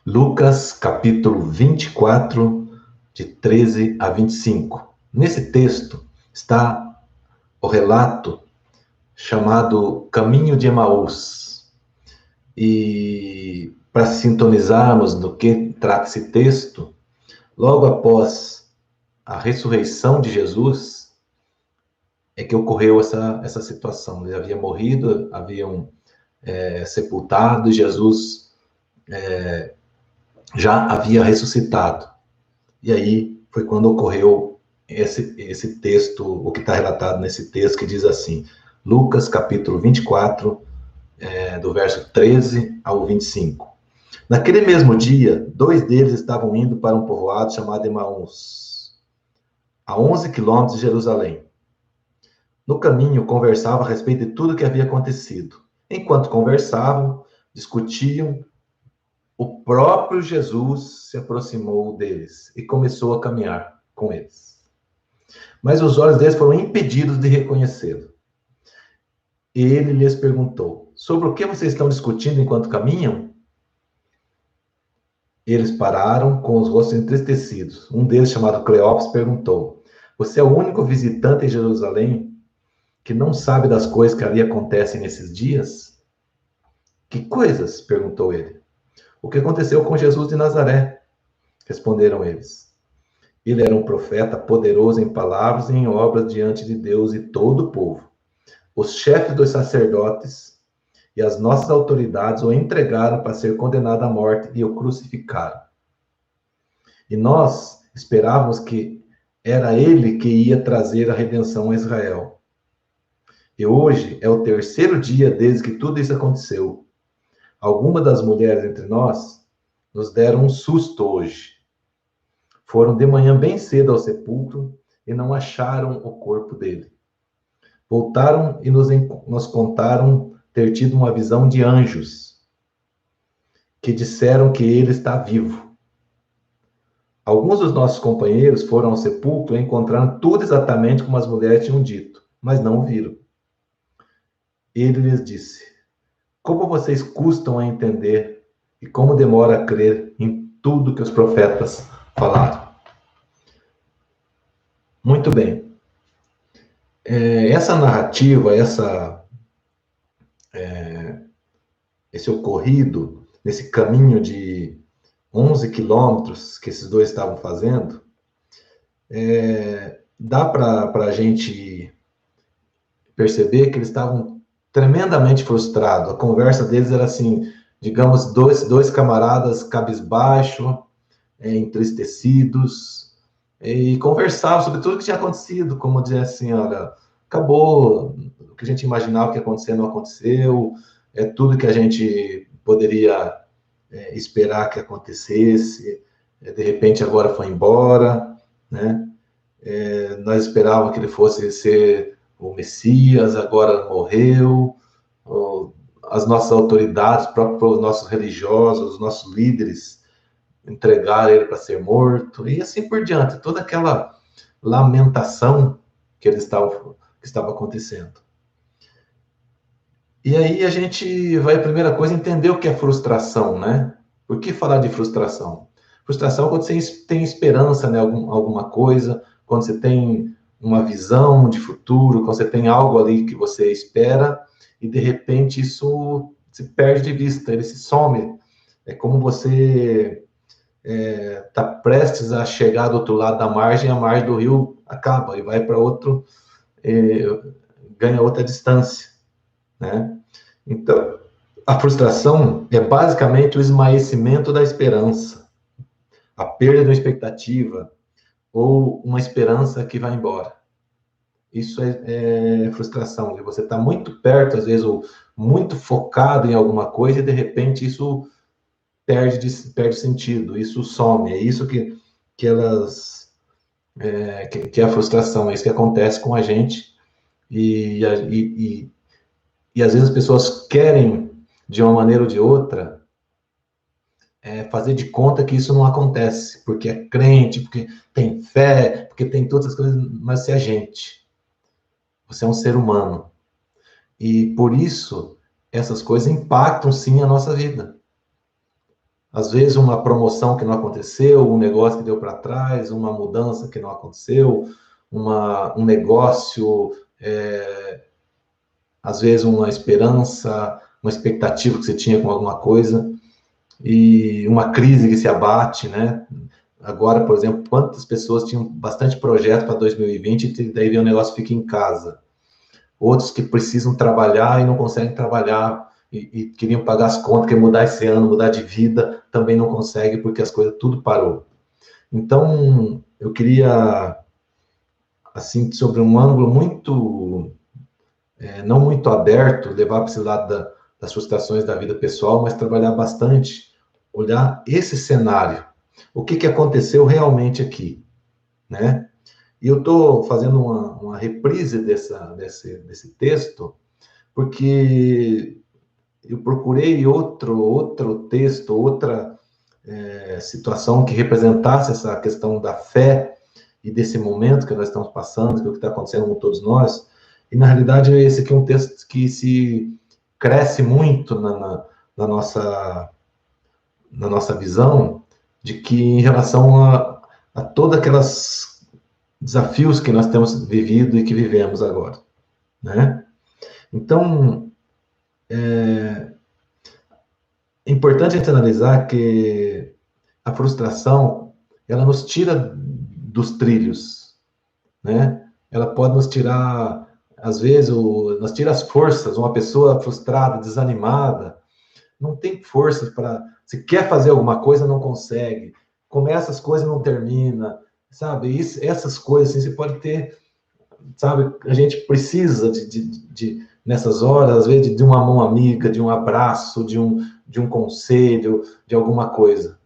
Lucas, capítulo 24, de 13 a 25. Nesse texto está o relato chamado Caminho de Emaús. E para sintonizarmos no que trata esse texto, logo após a ressurreição de Jesus, é que ocorreu essa situação. Ele havia morrido, haviam sepultado, e Jesus já havia ressuscitado. E aí foi quando ocorreu esse texto, o que está relatado nesse texto, que diz assim, Lucas capítulo 24, do verso 13 ao 25. Naquele mesmo dia, dois deles estavam indo para um povoado chamado Emaús, a 11 quilômetros de Jerusalém. No caminho, conversavam a respeito de tudo o que havia acontecido. Enquanto conversavam, discutiam, o próprio Jesus se aproximou deles e começou a caminhar com eles. Mas os olhos deles foram impedidos de reconhecê-lo. Ele lhes perguntou: sobre o que vocês estão discutindo enquanto caminham? Eles pararam com os rostos entristecidos. Um deles, chamado Cleópas, perguntou: você é o único visitante em Jerusalém que não sabe das coisas que ali acontecem nesses dias? Que coisas? Perguntou ele. O que aconteceu com Jesus de Nazaré? Responderam eles. Ele era um profeta poderoso em palavras e em obras diante de Deus e todo o povo. Os chefes dos sacerdotes e as nossas autoridades o entregaram para ser condenado à morte e o crucificaram. E nós esperávamos que era ele que ia trazer a redenção a Israel. E hoje é o terceiro dia desde que tudo isso aconteceu. Algumas das mulheres entre nós nos deram um susto hoje. Foram de manhã bem cedo ao sepulcro e não acharam o corpo dele. Voltaram e nos contaram ter tido uma visão de anjos, que disseram que ele está vivo. Alguns dos nossos companheiros foram ao sepulcro e encontraram tudo exatamente como as mulheres tinham dito, mas não o viram. Ele lhes disse: como vocês custam a entender e como demora a crer em tudo que os profetas falaram. Muito bem. Essa narrativa, esse ocorrido, nesse caminho de 11 quilômetros que esses dois estavam fazendo, dá para a gente perceber que eles estavam tremendamente frustrados. A conversa deles era assim, digamos, dois camaradas cabisbaixo, entristecidos, e conversavam sobre tudo que tinha acontecido, como dizer assim, olha, acabou, o que a gente imaginava que ia acontecer não aconteceu, é tudo que a gente poderia esperar que acontecesse, de repente agora foi embora, né? Nós esperávamos que ele fosse ser o Messias, agora morreu, as nossas autoridades, próprios nossos religiosos, os nossos líderes entregaram ele para ser morto, e assim por diante, toda aquela lamentação que estava acontecendo. E aí a gente vai, a primeira coisa, entender o que é frustração, né? Por que falar de frustração? Frustração é quando você tem esperança em alguma coisa, quando você tem uma visão de futuro, quando você tem algo ali que você espera, e de repente isso se perde de vista, ele se some. É como você está prestes a chegar do outro lado da margem, a margem do rio acaba e vai para outro, ganha outra distância, né? Então, a frustração é basicamente o esmaecimento da esperança, a perda da expectativa ou uma esperança que vai embora. Isso é frustração. Você está muito perto, às vezes, ou muito focado em alguma coisa e, de repente, isso perde sentido, isso some. É isso que que é a frustração, é isso que acontece com a gente. E às vezes as pessoas querem, de uma maneira ou de outra, fazer de conta que isso não acontece, porque é crente, porque tem fé, porque tem todas as coisas, mas você é gente. Você é um ser humano. E por isso, essas coisas impactam sim a nossa vida. Às vezes uma promoção que não aconteceu, um negócio que deu para trás, uma mudança que não aconteceu, um negócio, às vezes uma esperança, uma expectativa que você tinha com alguma coisa, e uma crise que se abate, né? Agora, por exemplo, quantas pessoas tinham bastante projeto para 2020 e daí vem o negócio fica em casa. Outros que precisam trabalhar e não conseguem trabalhar e queriam pagar as contas, queriam mudar esse ano, mudar de vida, também não conseguem porque as coisas tudo parou. Então, eu queria, assim, sobre um ângulo muito, não muito aberto, levar para esse lado das frustrações da vida pessoal, mas trabalhar bastante, olhar esse cenário. O que aconteceu realmente aqui, né? E eu estou fazendo uma reprise desse texto, porque eu procurei outro texto, outra situação que representasse essa questão da fé e desse momento que nós estamos passando, que é o que está acontecendo com todos nós. E, na realidade, esse aqui é um texto que se cresce muito na nossa visão, de que em relação a todos aqueles desafios que nós temos vivido e que vivemos agora, né? Então, é importante a gente analisar que a frustração, ela nos tira dos trilhos, né? Ela pode nos tirar, às vezes, nos tira as forças. Uma pessoa frustrada, desanimada, não tem forças para... Se quer fazer alguma coisa, não consegue. Começa as coisas, não termina, sabe? Essas coisas, assim, você pode ter, sabe? A gente precisa nessas horas, às vezes, de uma mão amiga, de um abraço, de um conselho, de alguma coisa.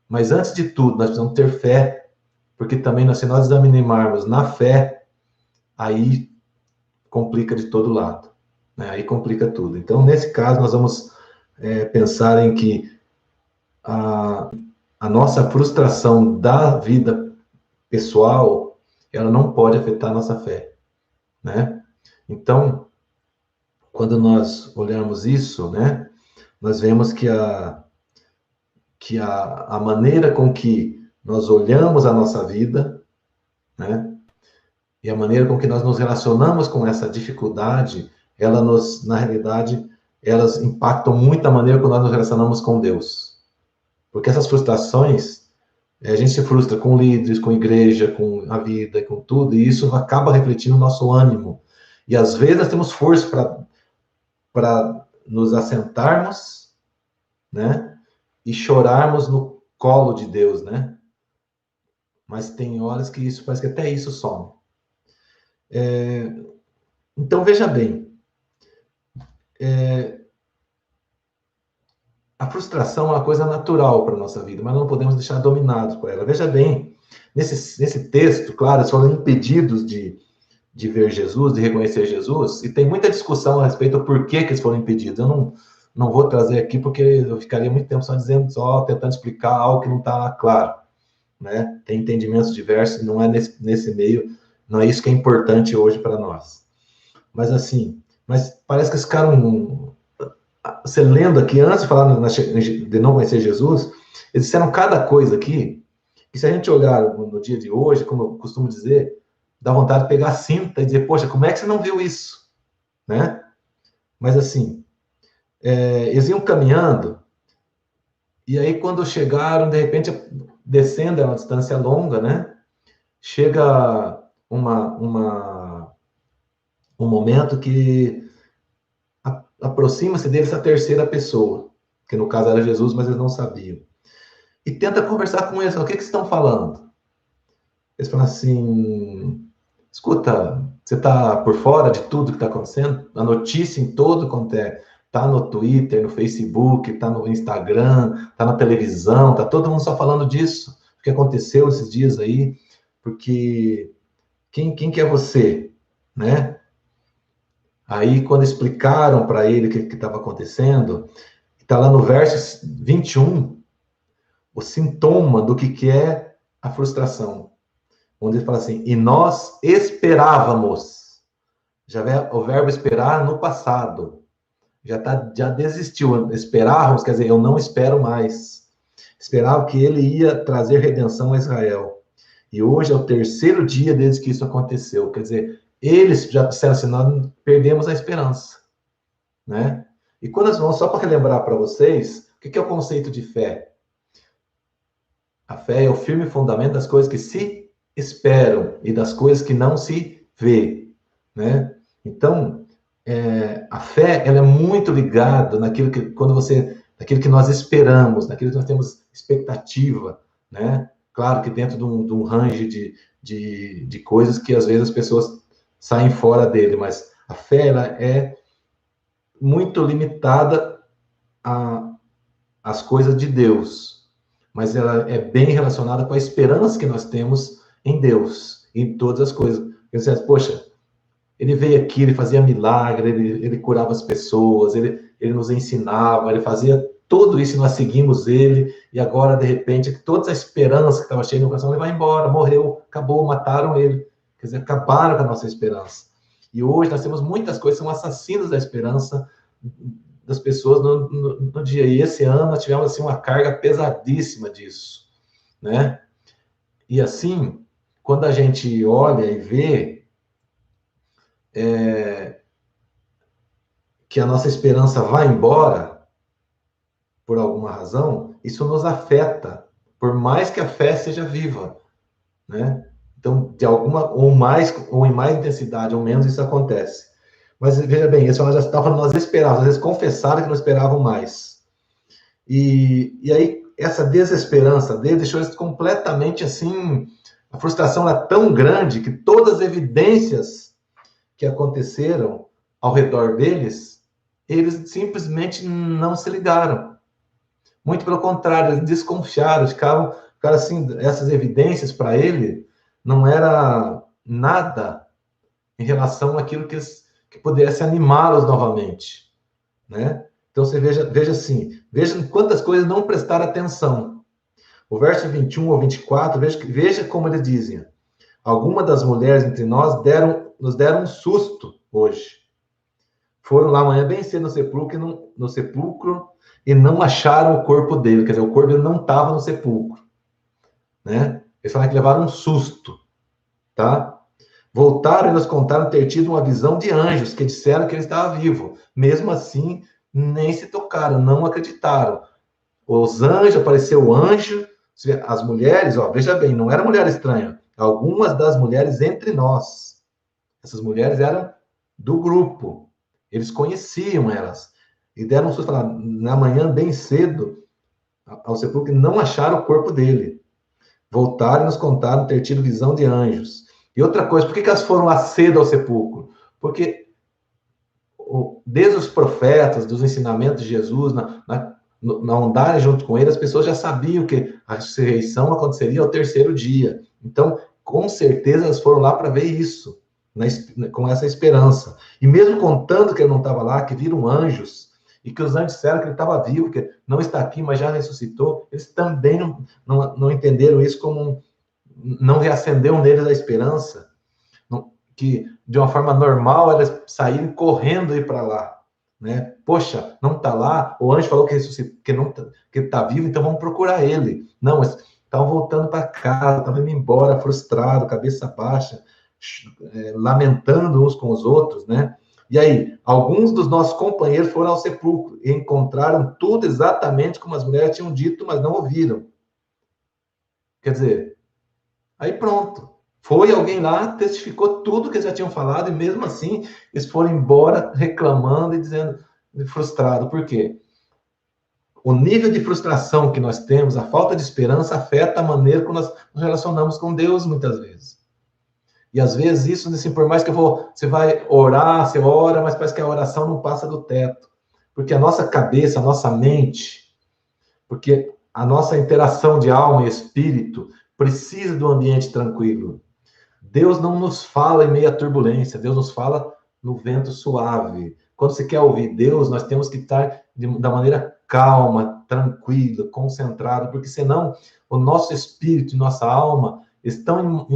Mas, antes de tudo, nós precisamos ter fé, porque também, se nós desanimarmos na fé, aí complica de todo lado, né? Aí complica tudo. Então, nesse caso, nós vamos pensar em que a nossa frustração da vida pessoal, ela não pode afetar a nossa fé, né? Então, quando nós olhamos isso, né, nós vemos que a maneira com que nós olhamos a nossa vida, né, e a maneira com que nós nos relacionamos com essa dificuldade, na realidade, elas impactam muito a maneira como nós nos relacionamos com Deus. Porque essas frustrações, a gente se frustra com líderes, com igreja, com a vida, com tudo, e isso acaba refletindo no nosso ânimo. E às vezes nós temos força para nos assentarmos, né, e chorarmos no colo de Deus, né? Mas tem horas que isso parece que até isso some. Então, veja bem, a frustração é uma coisa natural para a nossa vida, mas não podemos deixar dominados por ela. Veja bem, nesse texto, claro, eles foram impedidos de ver Jesus, de reconhecer Jesus, e tem muita discussão a respeito do porquê que eles foram impedidos. Eu não vou trazer aqui, porque eu ficaria muito tempo só tentando explicar algo que não está claro, né? Tem entendimentos diversos, não é nesse meio, não é isso que é importante hoje para nós. Mas assim, parece que esse cara, você lendo aqui, antes de falar de não conhecer Jesus, eles disseram cada coisa aqui, que se a gente olhar no dia de hoje, como eu costumo dizer, dá vontade de pegar a cinta e dizer, poxa, como é que você não viu isso? Né? Mas assim, eles iam caminhando, e aí quando chegaram, de repente, descendo, é uma distância longa, né? Chega um momento que aproxima-se deles a terceira pessoa, que no caso era Jesus, mas eles não sabiam. E tenta conversar com eles, o que vocês estão falando? Eles falam assim, escuta, você está por fora de tudo que está acontecendo? A notícia em todo quanto tá no Twitter, no Facebook, tá no Instagram, tá na televisão, tá todo mundo só falando disso, o que aconteceu esses dias aí, porque quem que é você, né? Aí, quando explicaram para ele o que estava acontecendo, está lá no verso 21, o sintoma do que é a frustração. Onde ele fala assim, e nós esperávamos. Já vê o verbo esperar no passado. Já desistiu. Esperávamos, quer dizer, eu não espero mais. esperavam que ele ia trazer redenção a Israel. E hoje é o terceiro dia desde que isso aconteceu. Quer dizer, eles já disseram assim, nós perdemos a esperança, né? E quando nós vamos, só para relembrar para vocês, o que é o conceito de fé? A fé é o firme fundamento das coisas que se esperam e das coisas que não se vê, né? Então, a fé, ela é muito ligada naquilo que, naquilo que nós esperamos, naquilo que nós temos expectativa, né? Claro que dentro de um range de coisas que às vezes as pessoas saem fora dele, mas a fé, ela é muito limitada às coisas de Deus, mas ela é bem relacionada com a esperança que nós temos em Deus, em todas as coisas. Você diz, poxa, ele veio aqui, ele fazia milagre, ele curava as pessoas, ele nos ensinava, ele fazia tudo isso, nós seguimos ele, e agora, de repente, toda a esperança que estava cheia no coração, ele vai embora, morreu, acabou, mataram ele. Quer dizer, acabaram com a nossa esperança. E hoje nós temos muitas coisas que são assassinos da esperança das pessoas no dia. E esse ano nós tivemos assim, uma carga pesadíssima disso, né? E assim, quando a gente olha e vê que a nossa esperança vai embora, por alguma razão, isso nos afeta, por mais que a fé seja viva, né? Então, de alguma, ou em mais intensidade, ou menos, isso acontece. Mas, veja bem, isso já estava, nós esperávamos, às vezes confessaram que não esperavam mais. E aí, essa desesperança dele deixou eles completamente assim, a frustração era tão grande que todas as evidências que aconteceram ao redor deles, eles simplesmente não se ligaram. Muito pelo contrário, eles desconfiaram, ficaram assim, essas evidências para ele não era nada em relação àquilo que pudesse animá-los novamente, né? Então você veja assim, veja quantas coisas não prestaram atenção. O verso 21 ou 24, veja como eles dizem. Algumas das mulheres entre nós nos deram um susto hoje. Foram lá amanhã bem cedo no sepulcro e não acharam o corpo dele. Quer dizer, o corpo dele não estava no sepulcro, né? Eles falaram que levaram um susto, tá? Voltaram e nos contaram ter tido uma visão de anjos que disseram que ele estava vivo. Mesmo assim, nem se tocaram, não acreditaram. Os anjos, apareceu o anjo, as mulheres, ó, veja bem, não era mulher estranha. Algumas das mulheres entre nós. Essas mulheres eram do grupo. Eles conheciam elas. E deram um susto, falaram, na manhã, bem cedo, ao sepulcro, não acharam o corpo dele. Voltaram e nos contaram ter tido visão de anjos. E outra coisa, por que elas foram lá cedo ao sepulcro? Porque desde os profetas, dos ensinamentos de Jesus, na andarem junto com ele, as pessoas já sabiam que a ressurreição aconteceria ao terceiro dia. Então, com certeza, elas foram lá para ver isso, com essa esperança. E mesmo contando que ele não estava lá, que viram anjos, e que os anjos disseram que ele estava vivo, que não está aqui, mas já ressuscitou, eles também não entenderam isso como não reacendeu neles a esperança, que de uma forma normal elas saírem correndo ir para lá, né? Poxa, não está lá, o anjo falou que ressuscitou, que está vivo, então vamos procurar ele. Não, mas estavam voltando para casa, estavam indo embora, frustrado, cabeça baixa, lamentando uns com os outros, né? E aí, alguns dos nossos companheiros foram ao sepulcro e encontraram tudo exatamente como as mulheres tinham dito, mas não ouviram. Quer dizer, aí pronto. Foi alguém lá, testificou tudo que eles já tinham falado, e mesmo assim, eles foram embora reclamando e dizendo, frustrado. Por quê? O nível de frustração que nós temos, a falta de esperança, afeta a maneira como nós nos relacionamos com Deus, muitas vezes. E às vezes isso, assim, por mais que você vai orar, você ora, mas parece que a oração não passa do teto. Porque a nossa cabeça, a nossa mente, porque a nossa interação de alma e espírito precisa de um ambiente tranquilo. Deus não nos fala em meio à turbulência, Deus nos fala no vento suave. Quando você quer ouvir Deus, nós temos que estar da maneira calma, tranquila, concentrada, porque senão o nosso espírito e nossa alma estão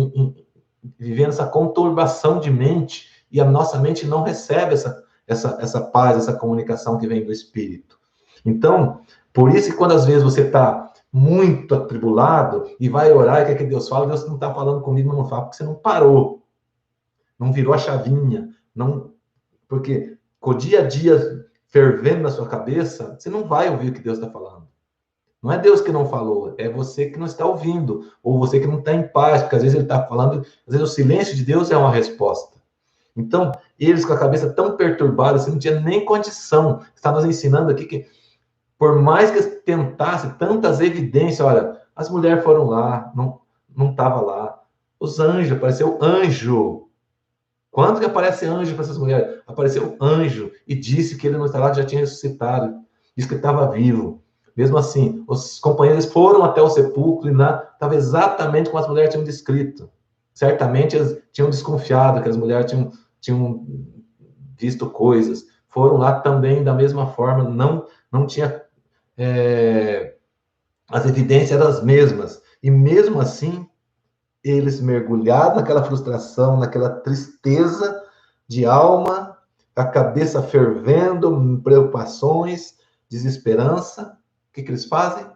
vivendo essa conturbação de mente e a nossa mente não recebe essa paz, essa comunicação que vem do espírito. Então, por isso que quando às vezes você está muito atribulado e vai orar e quer que Deus fale, Deus não está falando comigo, não fala, porque você não parou, não virou a chavinha, não, porque com o dia a dia fervendo na sua cabeça, você não vai ouvir o que Deus está falando. Não é Deus que não falou, é você que não está ouvindo, ou você que não está em paz, porque às vezes ele está falando, às vezes o silêncio de Deus é uma resposta. Então, eles com a cabeça tão perturbada, você não tinha nem condição. Está nos ensinando aqui que, por mais que tentasse tantas evidências, olha, as mulheres foram lá, não estava lá. Os anjos, apareceu anjo. Quando que aparece anjo para essas mulheres? Apareceu anjo e disse que ele não estava lá, que já tinha ressuscitado. Disse que estava vivo. Mesmo assim, os companheiros foram até o sepulcro e lá estava exatamente como as mulheres tinham descrito. Certamente eles tinham desconfiado que as mulheres tinham visto coisas. Foram lá também da mesma forma, não tinha... as evidências eram as mesmas. E mesmo assim, eles mergulhados naquela frustração, naquela tristeza de alma, a cabeça fervendo, preocupações, desesperança, o que eles fazem?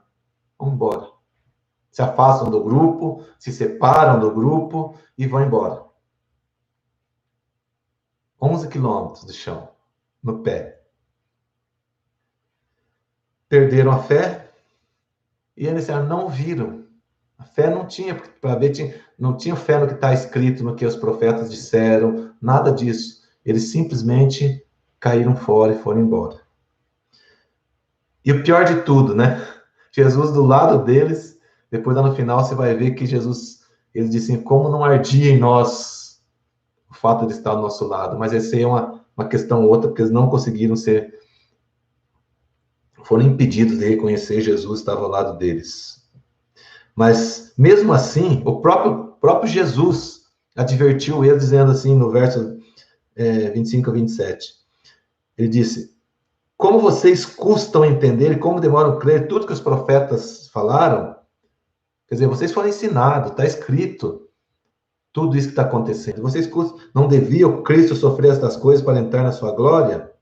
Vão embora. Se afastam do grupo, se separam do grupo e vão embora. 11 quilômetros de chão, no pé. Perderam a fé e eles não viram. A fé não tinha, para ver, não tinha fé no que está escrito, no que os profetas disseram, nada disso. Eles simplesmente caíram fora e foram embora. E o pior de tudo, né? Jesus do lado deles, depois lá no final você vai ver que Jesus, eles dizem, como não ardia em nós o fato de estar ao nosso lado. Mas essa aí é uma questão outra, porque eles não conseguiram foram impedidos de reconhecer Jesus estava ao lado deles. Mas, mesmo assim, o próprio Jesus advertiu eles, dizendo assim, no verso 25 a 27. Ele disse, como vocês custam entender e como demoram a crer tudo que os profetas falaram, quer dizer, vocês foram ensinados, está escrito tudo isso que está acontecendo. Vocês não deviam Cristo sofrer estas coisas para entrar na sua glória?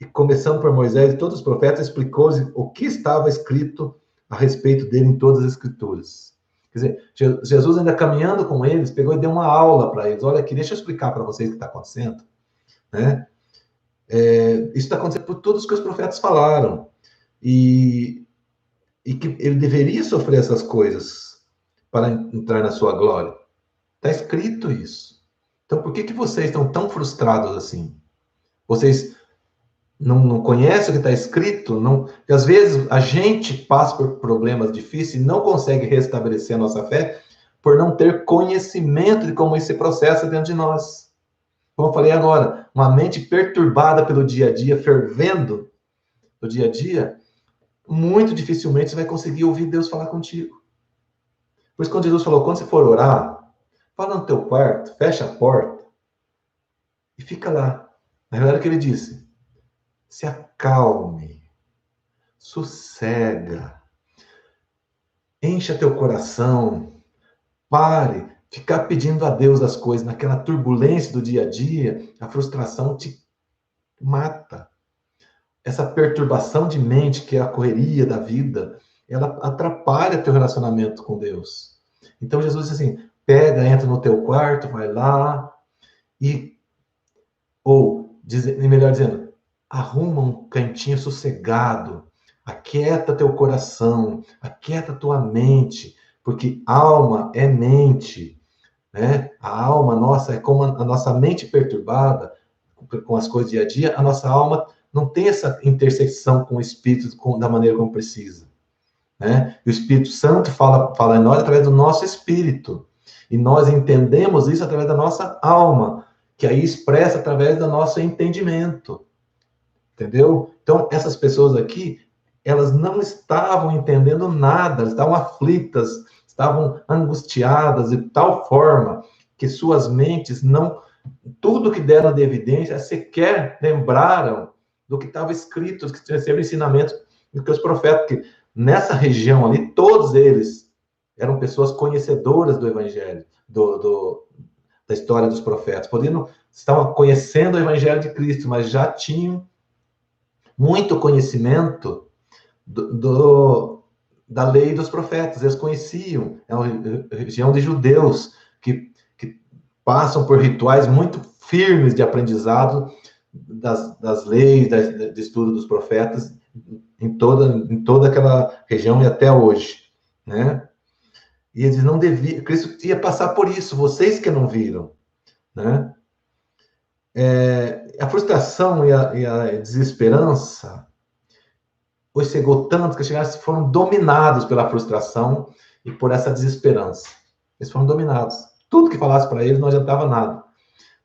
E começando por Moisés e todos os profetas, explicou-lhes o que estava escrito a respeito dele em todas as escrituras. Quer dizer, Jesus ainda caminhando com eles, pegou e deu uma aula para eles. Olha aqui, deixa eu explicar para vocês o que está acontecendo. Né? Isso está acontecendo por todos que os profetas falaram. E que ele deveria sofrer essas coisas para entrar na sua glória. Está escrito isso. Então, por que vocês estão tão frustrados assim? Vocês não conhecem o que está escrito? Porque às vezes a gente passa por problemas difíceis e não consegue restabelecer a nossa fé por não ter conhecimento de como isso se processa dentro de nós. Como eu falei agora, uma mente perturbada pelo dia a dia, fervendo no dia a dia, muito dificilmente você vai conseguir ouvir Deus falar contigo. Por isso, quando Jesus falou, quando você for orar, fala no teu quarto, fecha a porta e fica lá. Na verdade, o que ele disse? Se acalme, sossega, encha teu coração, pare, ficar pedindo a Deus as coisas, naquela turbulência do dia a dia, a frustração te mata. Essa perturbação de mente, que é a correria da vida, ela atrapalha teu relacionamento com Deus. Então Jesus diz assim, pega, entra no teu quarto, vai lá, melhor dizendo, arruma um cantinho sossegado, aquieta teu coração, aquieta tua mente, porque alma é mente, né? A alma nossa é como a nossa mente perturbada com as coisas do dia a dia, a nossa alma não tem essa intersecção com o Espírito da maneira como precisa, né? E o Espírito Santo fala em nós através do nosso espírito, e nós entendemos isso através da nossa alma, que aí expressa através do nosso entendimento. Entendeu? Então, essas pessoas aqui, elas não estavam entendendo nada, elas estavam aflitas, estavam angustiadas de tal forma que suas mentes tudo que deram de evidência, sequer lembraram do que estava escrito, que receberam ensinamentos do que os profetas, que nessa região ali, todos eles eram pessoas conhecedoras do evangelho, da história dos profetas, estavam conhecendo o evangelho de Cristo, mas já tinham muito conhecimento da lei dos profetas. Eles conheciam, é uma região de judeus que passam por rituais muito firmes de aprendizado das leis, de estudo dos profetas em toda aquela região e até hoje, né? E eles não deviam, Cristo ia passar por isso, vocês que não viram, né? A frustração e a desesperança os cegou tanto que foram dominados pela frustração e por essa desesperança. Eles foram dominados. Tudo que falasse para eles não adiantava nada.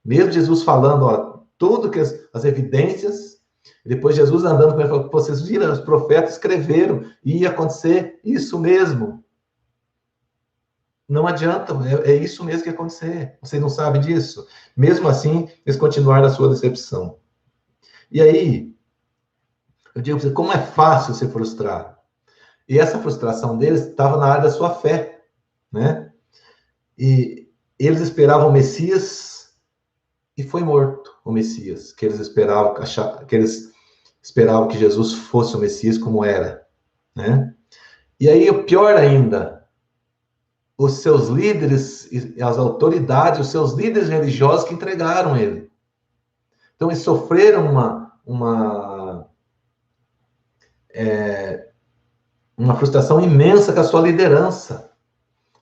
Mesmo Jesus falando, ó, tudo que as evidências, depois Jesus andando com ele, falou, vocês viram, os profetas escreveram, e ia acontecer isso mesmo. Não adianta, é isso mesmo que ia acontecer. Vocês não sabem disso? Mesmo assim, eles continuaram a sua decepção. E aí, eu digo para você, como é fácil se frustrar. E essa frustração deles estava na área da sua fé, né? E eles esperavam o Messias e foi morto o Messias, que eles esperavam que Jesus fosse o Messias como era, né? E aí, o pior ainda, os seus líderes, as autoridades, os seus líderes religiosos que entregaram ele. Então, eles sofreram uma frustração imensa com a sua liderança.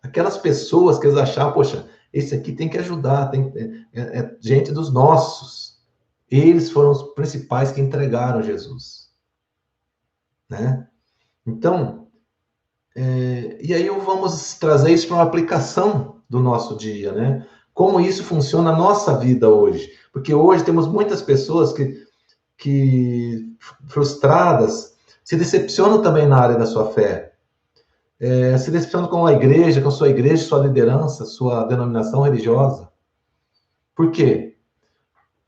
Aquelas pessoas que eles achavam, poxa, esse aqui tem que ajudar, é gente dos nossos. Eles foram os principais que entregaram Jesus, né? Então, e aí vamos trazer isso para uma aplicação do nosso dia, né? Como isso funciona na nossa vida hoje. Porque hoje temos muitas pessoas que frustradas, se decepcionam também na área da sua fé. Se decepcionam com a igreja, com a sua igreja, sua liderança, sua denominação religiosa. Por quê?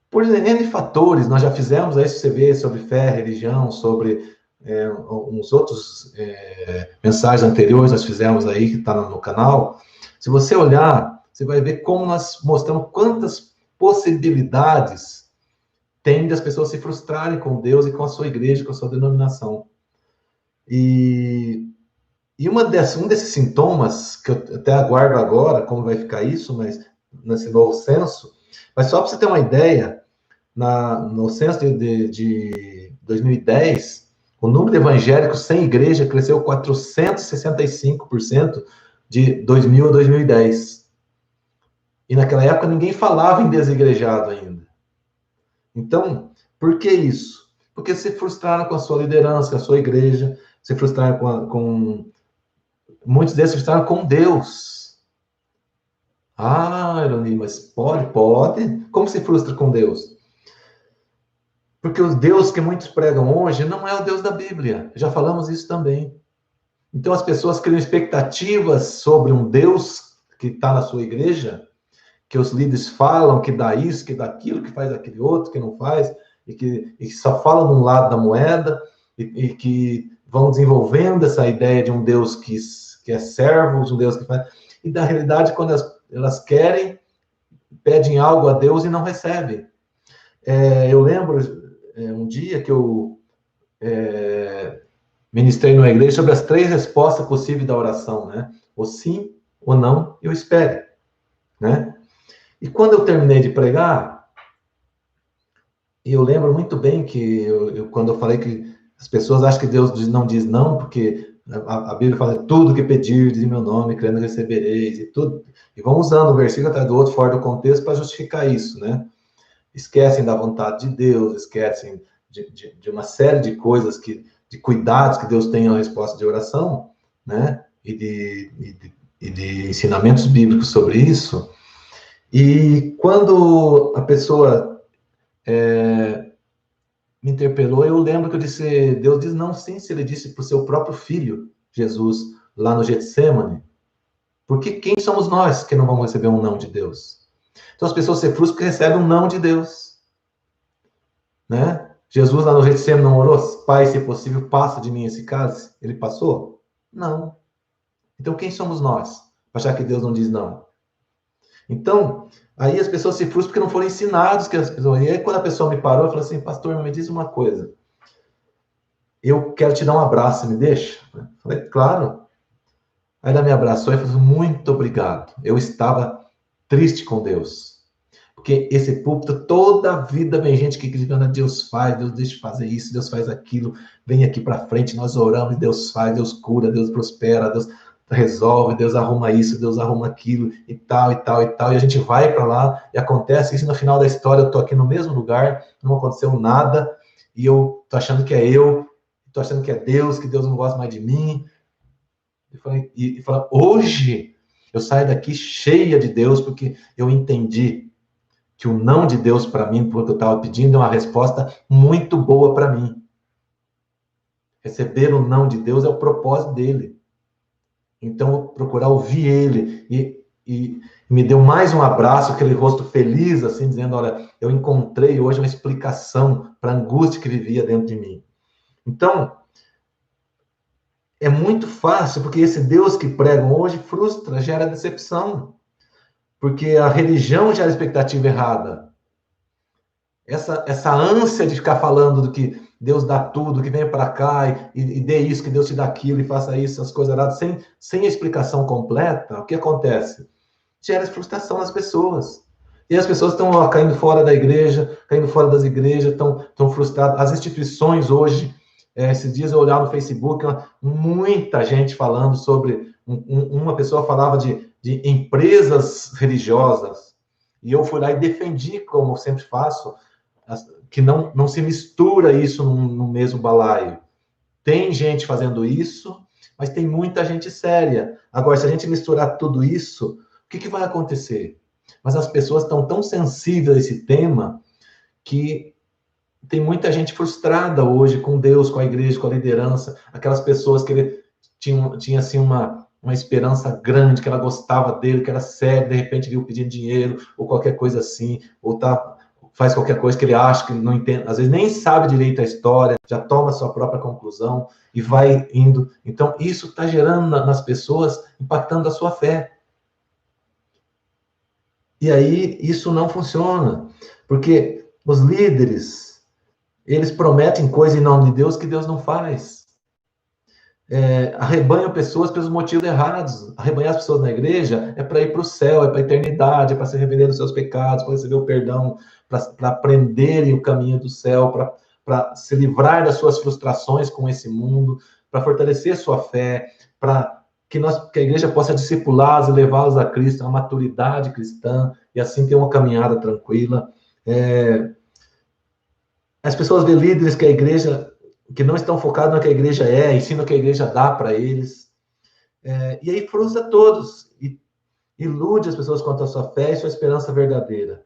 Por N fatores, nós já fizemos aí, se você vê, sobre fé, religião, sobre uns outros mensagens anteriores nós fizemos aí, que está no canal. Se você olhar, você vai ver como nós mostramos quantas possibilidades tem das pessoas se frustrarem com Deus e com a sua igreja, com a sua denominação. E um desses sintomas, que eu até aguardo agora, como vai ficar isso, mas nesse novo censo, mas só para você ter uma ideia, no censo de 2010, o número de evangélicos sem igreja cresceu 465% de 2000 a 2010. E naquela época ninguém falava em desigrejado ainda. Então, por que isso? Porque se frustraram com a sua liderança, com a sua igreja, se frustraram muitos deles se frustraram com Deus. Ah, Ironi, mas pode? Como se frustra com Deus? Porque o Deus que muitos pregam hoje não é o Deus da Bíblia. Já falamos isso também. Então as pessoas criam expectativas sobre um Deus que está na sua igreja, que os líderes falam que dá isso, que dá aquilo, que faz aquele outro, que não faz, e que só falam de um lado da moeda, e que vão desenvolvendo essa ideia de um Deus que é servo, de um Deus que faz. E na realidade, quando elas querem, pedem algo a Deus e não recebem. Eu lembro um dia que eu ministrei numa igreja sobre as 3 respostas possíveis da oração, né? O sim, o não e o espere, né? E quando eu terminei de pregar, e eu lembro muito bem que quando eu falei que as pessoas acham que Deus não diz não, porque a Bíblia fala tudo que pedirdes em meu nome, crendo recebereis, e tudo. E vão usando um versículo atrás do outro, fora do contexto, para justificar isso, né? Esquecem da vontade de Deus, esquecem de uma série de coisas, de cuidados que Deus tem na resposta de oração, né? E de ensinamentos bíblicos sobre isso. E quando a pessoa me interpelou, eu lembro que eu disse, Deus diz não sim, se ele disse para o seu próprio filho, Jesus, lá no Getsemane. Porque quem somos nós que não vamos receber um não de Deus? Então as pessoas se frustram porque recebem um não de Deus. Né? Jesus lá no Getsemane não orou? Pai, se possível, passa de mim esse cálice. Ele passou? Não. Então quem somos nós? Para achar que Deus não diz não. Então, aí as pessoas se frustram porque não foram ensinados. E aí quando a pessoa me parou, eu falei assim, pastor, me diz uma coisa. eu quero te dar um abraço, me deixa? Eu falei, claro. Aí ela me abraçou e falou, muito obrigado. Eu estava triste com Deus. Porque esse púlpito, toda a vida vem gente que critica, Deus faz, Deus deixa de fazer isso, Deus faz aquilo, vem aqui para frente, nós oramos e Deus faz, Deus cura, Deus prospera, Deus resolve, Deus arruma isso, Deus arruma aquilo, e tal, e tal, e tal, e a gente vai para lá, e acontece isso, no final da história eu tô aqui no mesmo lugar, não aconteceu nada, e eu tô achando que é eu, tô achando que é Deus, que Deus não gosta mais de mim, e fala, hoje eu saio daqui cheia de Deus, porque eu entendi que o não de Deus para mim, porque eu estava pedindo, é uma resposta muito boa para mim. Receber o não de Deus é o propósito dele. Então, eu vou procurar ouvir ele. E me deu mais um abraço, aquele rosto feliz, assim, dizendo, olha, eu encontrei hoje uma explicação para a angústia que vivia dentro de mim. Então, é muito fácil, porque esse Deus que pregam hoje frustra, gera decepção. Porque a religião gera expectativa errada. Essa ânsia de ficar falando do que Deus dá tudo, que vem para cá e dê isso, que Deus te dá aquilo e faça isso, as coisas erradas, sem a explicação completa, o que acontece? Gera frustração nas pessoas. E as pessoas estão caindo fora da igreja, caindo fora das igrejas, estão frustradas. As instituições hoje, esses dias eu olhava no Facebook, muita gente falando sobre. Uma pessoa falava de empresas religiosas, e eu fui lá e defendi, como eu sempre faço, que não se mistura isso no mesmo balaio. Tem gente fazendo isso, mas tem muita gente séria. Agora, se a gente misturar tudo isso, o que vai acontecer? Mas as pessoas estão tão sensíveis a esse tema que tem muita gente frustrada hoje com Deus, com a igreja, com a liderança. Aquelas pessoas que tinha assim uma esperança grande, que ela gostava dele, que era sério, de repente viu pedindo dinheiro, ou qualquer coisa assim, ou faz qualquer coisa que ele acha que não entende, às vezes nem sabe direito a história, já toma a sua própria conclusão e vai indo. Então, isso está gerando nas pessoas, impactando a sua fé. E aí, isso não funciona, porque os líderes, eles prometem coisas em nome de Deus que Deus não faz. Arrebanham pessoas pelos motivos errados. Arrebanhar as pessoas na igreja é para ir para o céu, é para a eternidade, é para se arrepender dos seus pecados, para receber o perdão, para aprenderem o caminho do céu, para se livrar das suas frustrações com esse mundo, para fortalecer sua fé, para que a igreja possa discipulá-los e levá-los a Cristo, a maturidade cristã, e assim ter uma caminhada tranquila. As pessoas veem líderes que a igreja que não estão focados no que a igreja ensinam o que a igreja dá para eles. E aí frustra todos, e ilude as pessoas quanto à sua fé e sua esperança verdadeira.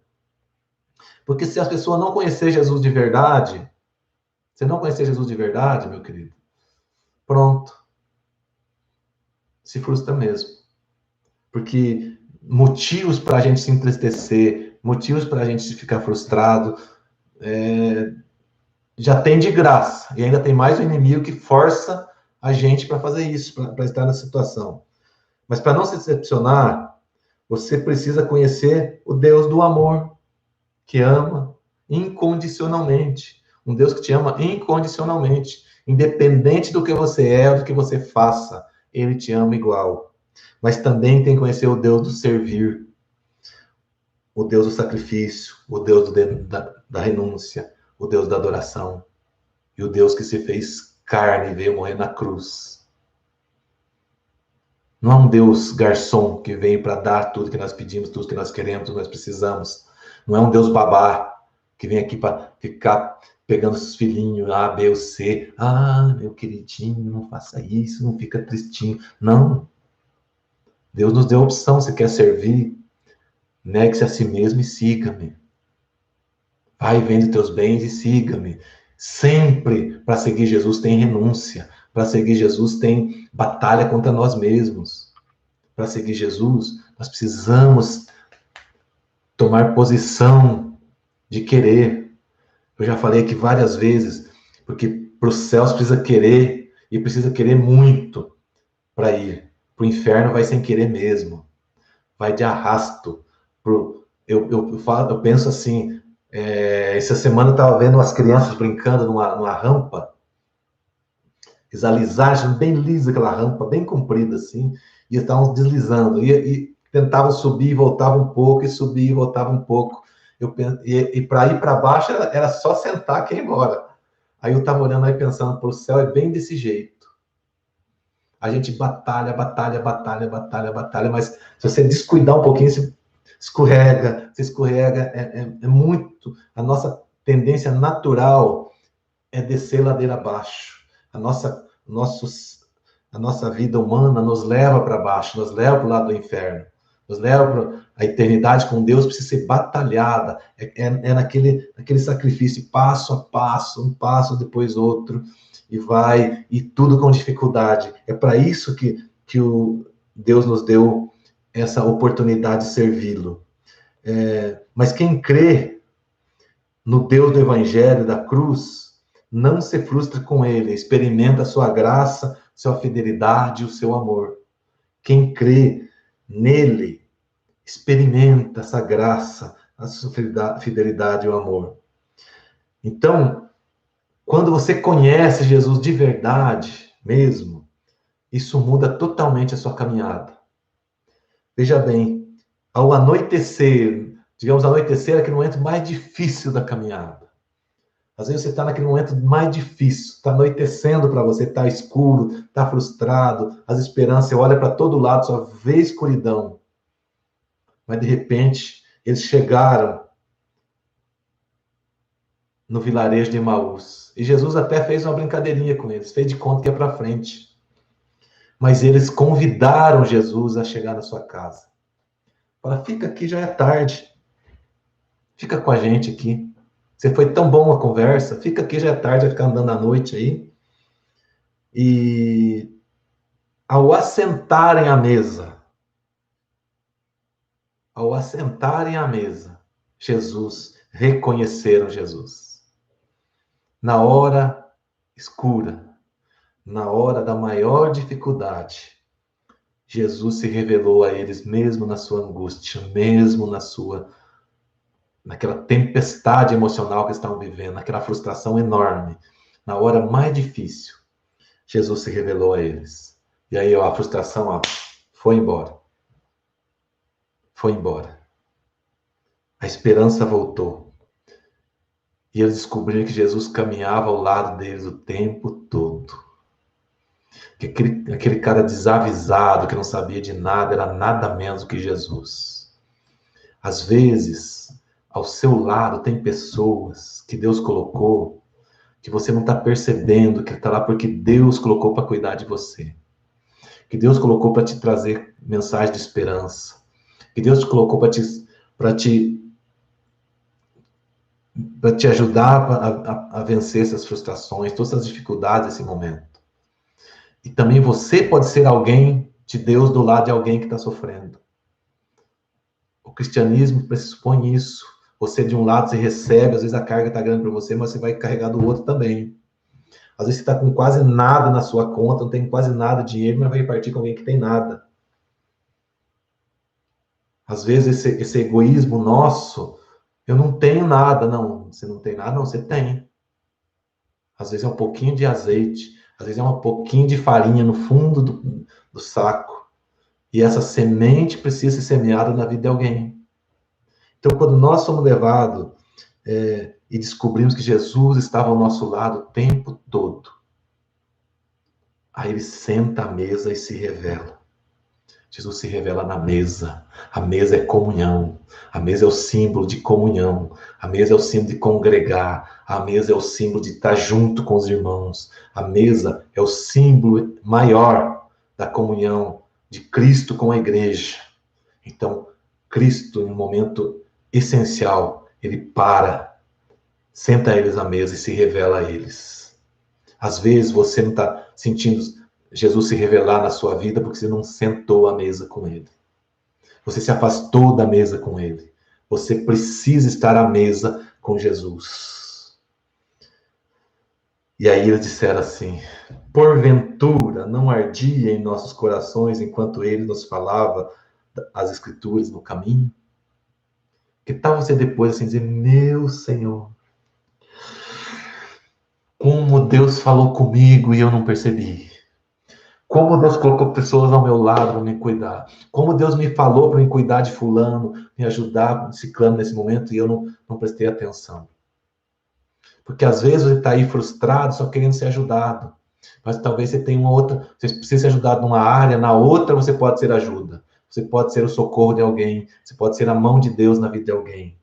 Porque se as pessoas não conhecer Jesus de verdade, se não conhecer Jesus de verdade, meu querido, pronto. Se frustra mesmo. Porque motivos para a gente se entristecer, motivos para a gente ficar frustrado, já tem de graça. E ainda tem mais o inimigo que força a gente para fazer isso, para estar nessa situação. Mas para não se decepcionar, você precisa conhecer o Deus do amor, que ama incondicionalmente. Um Deus que te ama incondicionalmente. Independente do que você é ou do que você faça, ele te ama igual. Mas também tem que conhecer o Deus do servir, o Deus do sacrifício, o Deus da renúncia, o Deus da adoração, e o Deus que se fez carne e veio morrer na cruz. Não é um Deus garçom que veio para dar tudo que nós pedimos, tudo que nós queremos, tudo que nós precisamos. Não é um Deus babá que vem aqui para ficar pegando os filhinhos A, B ou C. Ah, meu queridinho, não faça isso, não fica tristinho. Não. Deus nos deu a opção, se quer servir, negue-se a si mesmo e siga-me. Vai, vende teus bens e siga-me. Sempre, para seguir Jesus, tem renúncia. Para seguir Jesus, tem batalha contra nós mesmos. Para seguir Jesus, nós precisamos tomar posição de querer. Eu já falei aqui várias vezes, porque para os céus precisa querer, e precisa querer muito para ir. Para o inferno vai sem querer mesmo. Vai de arrasto. Eu penso assim, essa semana eu estava vendo as crianças brincando numa rampa, Aqueles alisagens bem lisa, aquela rampa bem comprida assim, e eles estavam deslizando, e tentavam subir e voltavam um pouco, e subir e voltavam um pouco. E para ir para baixo era só sentar que ia embora. Aí eu estava olhando aí pensando, para o céu é bem desse jeito. A gente batalha, batalha, batalha, batalha, batalha, mas se você descuidar um pouquinho, você escorrega, é muito. A nossa tendência natural é descer ladeira abaixo. A nossa vida humana nos leva para baixo, nos leva para o lado do inferno, nos leva para a eternidade com Deus, precisa ser batalhada, naquele sacrifício, passo a passo, um passo depois outro, e vai, e tudo com dificuldade. É para isso que o Deus nos deu essa oportunidade de servi-lo. Mas quem crê no Deus do Evangelho, da cruz, não se frustra com ele, experimenta a sua graça, sua fidelidade, o seu amor. Quem crê nele, experimenta essa graça, a sua fidelidade e o amor. Então, quando você conhece Jesus de verdade mesmo, isso muda totalmente a sua caminhada. Veja bem, ao anoitecer, digamos, anoitecer é aquele momento mais difícil da caminhada. Às vezes você está naquele momento mais difícil, está anoitecendo para você, está escuro, está frustrado, as esperanças, você olha para todo lado, só vê escuridão. Mas de repente, eles chegaram no vilarejo de Emaús. E Jesus até fez uma brincadeirinha com eles, fez de conta que ia para frente. Mas eles convidaram Jesus a chegar na sua casa. Fala, fica aqui, já é tarde. Fica com a gente aqui. Você foi tão bom a conversa, fica aqui, já é tarde, vai ficar andando à noite aí. E ao assentarem à mesa, Jesus, reconheceram Jesus. Na hora escura, na hora da maior dificuldade, Jesus se revelou a eles mesmo na sua angústia, mesmo naquela tempestade emocional que estavam vivendo, naquela frustração enorme. Na hora mais difícil, Jesus se revelou a eles. E aí a frustração foi embora. Foi embora. A esperança voltou. E eles descobriram que Jesus caminhava ao lado deles o tempo todo. Que aquele cara desavisado, que não sabia de nada, era nada menos do que Jesus. Às vezes, ao seu lado tem pessoas que Deus colocou, que você não está percebendo, que está lá porque Deus colocou para cuidar de você. Que Deus colocou para te trazer mensagem de esperança. Que Deus te colocou para te ajudar a vencer essas frustrações, todas essas dificuldades nesse momento. E também você pode ser alguém de Deus do lado de alguém que está sofrendo. O cristianismo pressupõe isso. Você de um lado, você recebe, às vezes a carga está grande para você, mas você vai carregar do outro também. Às vezes você está com quase nada na sua conta, não tem quase nada de dinheiro, mas vai partir com alguém que tem nada. Às vezes esse egoísmo nosso, eu não tenho nada, não. Você não tem nada, não, você tem. Às vezes é um pouquinho de azeite, às vezes é um pouquinho de farinha no fundo do saco. E essa semente precisa ser semeada na vida de alguém. Então, quando nós somos levados e descobrimos que Jesus estava ao nosso lado o tempo todo, aí ele senta à mesa e se revela. Jesus se revela na mesa. A mesa é comunhão. A mesa é o símbolo de comunhão. A mesa é o símbolo de congregar. A mesa é o símbolo de estar junto com os irmãos. A mesa é o símbolo maior da comunhão de Cristo com a igreja. Então, Cristo, em um momento essencial, ele senta eles à mesa e se revela a eles. Às vezes você não está sentindo Jesus se revelar na sua vida porque você não sentou à mesa com ele. Você se afastou da mesa com ele. Você precisa estar à mesa com Jesus. E aí eles disseram assim: porventura não ardia em nossos corações enquanto ele nos falava as escrituras no caminho? Que tal você depois assim dizer: meu Senhor, Como Deus falou comigo e eu não percebi. Como Deus colocou pessoas ao meu lado para me cuidar. Como Deus me falou para me cuidar de fulano, me ajudar, ciclano nesse momento, e eu não prestei atenção. Porque às vezes você está aí frustrado, só querendo ser ajudado. Mas talvez você tenha uma outra, você precisa ser ajudado numa área, na outra você pode ser ajuda. Você pode ser o socorro de alguém, você pode ser a mão de Deus na vida de alguém.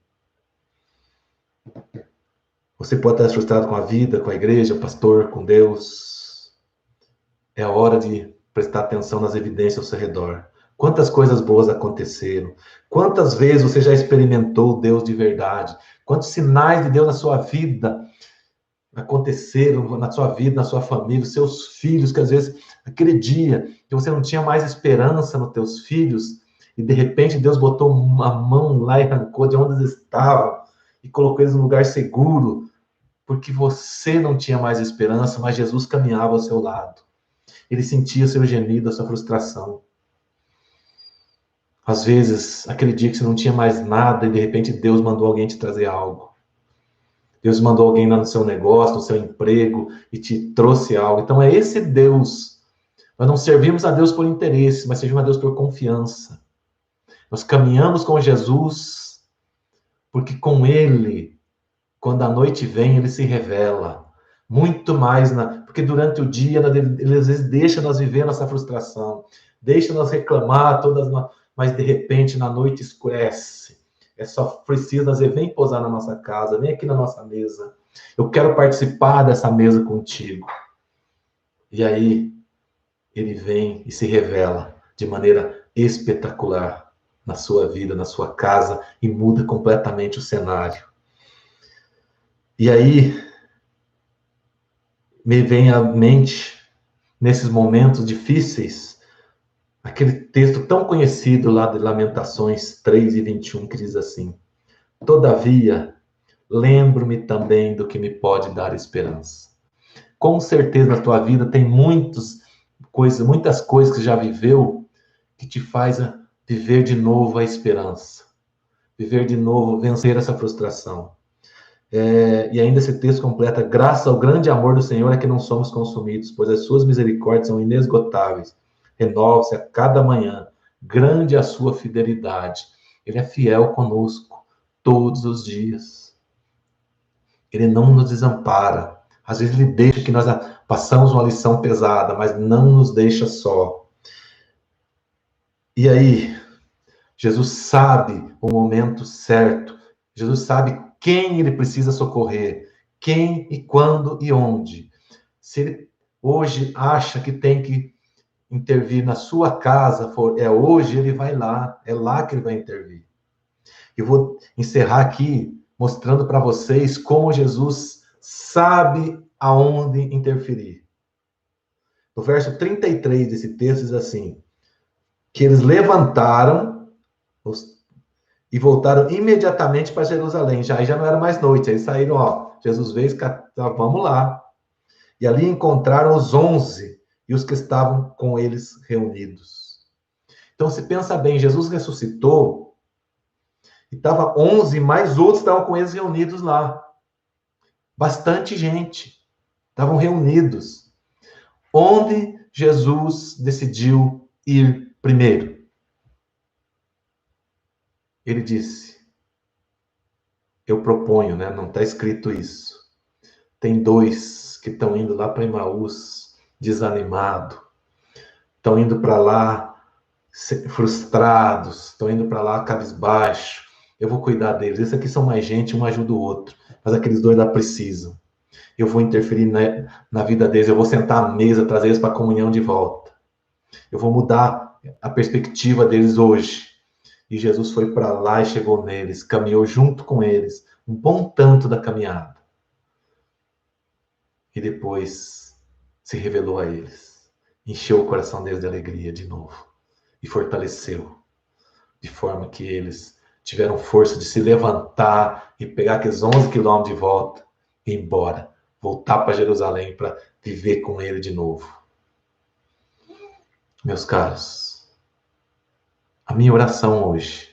Você pode estar frustrado com a vida, com a igreja, o pastor, com Deus. É a hora de prestar atenção nas evidências ao seu redor. Quantas coisas boas aconteceram? Quantas vezes você já experimentou Deus de verdade? Quantos sinais de Deus na sua vida aconteceram na sua vida, na sua família, os seus filhos, que às vezes aquele dia que você não tinha mais esperança nos teus filhos, e de repente Deus botou uma mão lá e arrancou de onde eles estavam e colocou eles num lugar seguro, porque você não tinha mais esperança, mas Jesus caminhava ao seu lado. Ele sentia seu gemido, a sua frustração. Às vezes, aquele dia que você não tinha mais nada e de repente Deus mandou alguém te trazer algo. Deus mandou alguém lá no seu negócio, no seu emprego e te trouxe algo. Então é esse Deus. Nós não servimos a Deus por interesse, mas servimos a Deus por confiança. Nós caminhamos com Jesus porque com Ele, quando a noite vem, Ele se revela. Muito mais, porque durante o dia Ele às vezes deixa nós viver nossa frustração, deixa nós reclamar, mas de repente na noite escurece. É só preciso dizer, vem pousar na nossa casa, vem aqui na nossa mesa. Eu quero participar dessa mesa contigo. E aí ele vem e se revela de maneira espetacular na sua vida, na sua casa, e muda completamente o cenário. E aí me vem à mente, nesses momentos difíceis, aquele texto tão conhecido lá de Lamentações 3:21, que diz assim: Todavia, lembro-me também do que me pode dar esperança. Com certeza na tua vida tem muitas coisas que já viveu que te faz viver de novo a esperança. Viver de novo, vencer essa frustração. E ainda esse texto completa: graças ao grande amor do Senhor é que não somos consumidos, pois as suas misericórdias são inesgotáveis. Renova-se a cada manhã. Grande é a sua fidelidade. Ele é fiel conosco todos os dias. Ele não nos desampara. Às vezes ele deixa que nós passamos uma lição pesada, mas não nos deixa só. E aí, Jesus sabe o momento certo. Jesus sabe quem ele precisa socorrer, quem e quando e onde. Se ele hoje acha que tem que intervir na sua casa, hoje, ele vai lá, é lá que ele vai intervir. Eu vou encerrar aqui mostrando para vocês como Jesus sabe aonde interferir. No verso 33 desse texto diz assim: que eles levantaram e voltaram imediatamente para Jerusalém. Já não era mais noite, aí saíram, Jesus veio, vamos lá. E ali encontraram os 11 e os que estavam com eles reunidos. Então, se pensa bem, Jesus ressuscitou e estava 11, mais outros estavam com eles reunidos lá. Bastante gente. Estavam reunidos. Onde Jesus decidiu ir primeiro? Ele disse: eu proponho, né? Não está escrito isso. Tem 2 que estão indo lá para Emaús, desanimado. Estão indo para lá frustrados. Estão indo para lá cabisbaixo. Eu vou cuidar deles. Esses aqui são mais gente, um ajuda o outro. Mas aqueles 2 lá precisam. Eu vou interferir na vida deles. Eu vou sentar à mesa, trazer eles para a comunhão de volta. Eu vou mudar a perspectiva deles hoje. E Jesus foi para lá e chegou neles, caminhou junto com eles, um bom tanto da caminhada. E depois se revelou a eles, encheu o coração deles de alegria de novo e fortaleceu, de forma que eles tiveram força de se levantar e pegar aqueles 11 quilômetros de volta e ir embora, voltar para Jerusalém para viver com ele de novo. Meus caros, a minha oração hoje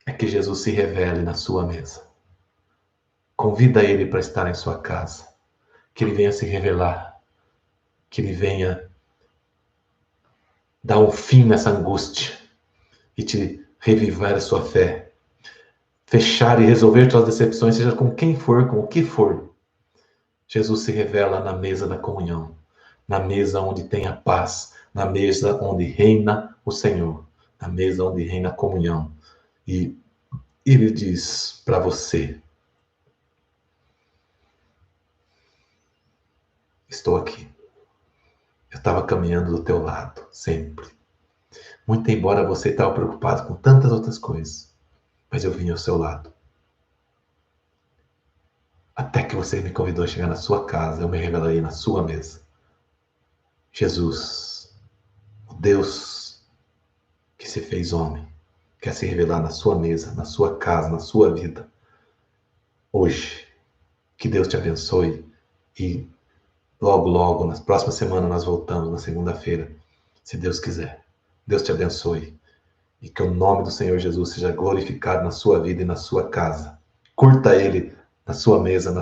é que Jesus se revele na sua mesa. Convida Ele para estar em sua casa. Que Ele venha se revelar. Que Ele venha dar um fim nessa angústia e te revivar a sua fé. Fechar e resolver suas decepções, seja com quem for, com o que for. Jesus se revela na mesa da comunhão, na mesa onde tem a paz, na mesa onde reina o Senhor, na mesa onde reina a comunhão. E Ele diz para você: estou aqui. Eu estava caminhando do teu lado, sempre. Muito embora você estava preocupado com tantas outras coisas, mas eu vim ao seu lado. Até que você me convidou a chegar na sua casa, eu me revelarei na sua mesa. Jesus, o Deus que se fez homem, quer se revelar na sua mesa, na sua casa, na sua vida. Hoje, que Deus te abençoe e logo, logo, nas próximas semanas nós voltamos, na segunda-feira, se Deus quiser. Deus te abençoe e que o nome do Senhor Jesus seja glorificado na sua vida e na sua casa. Curta Ele na sua mesa, na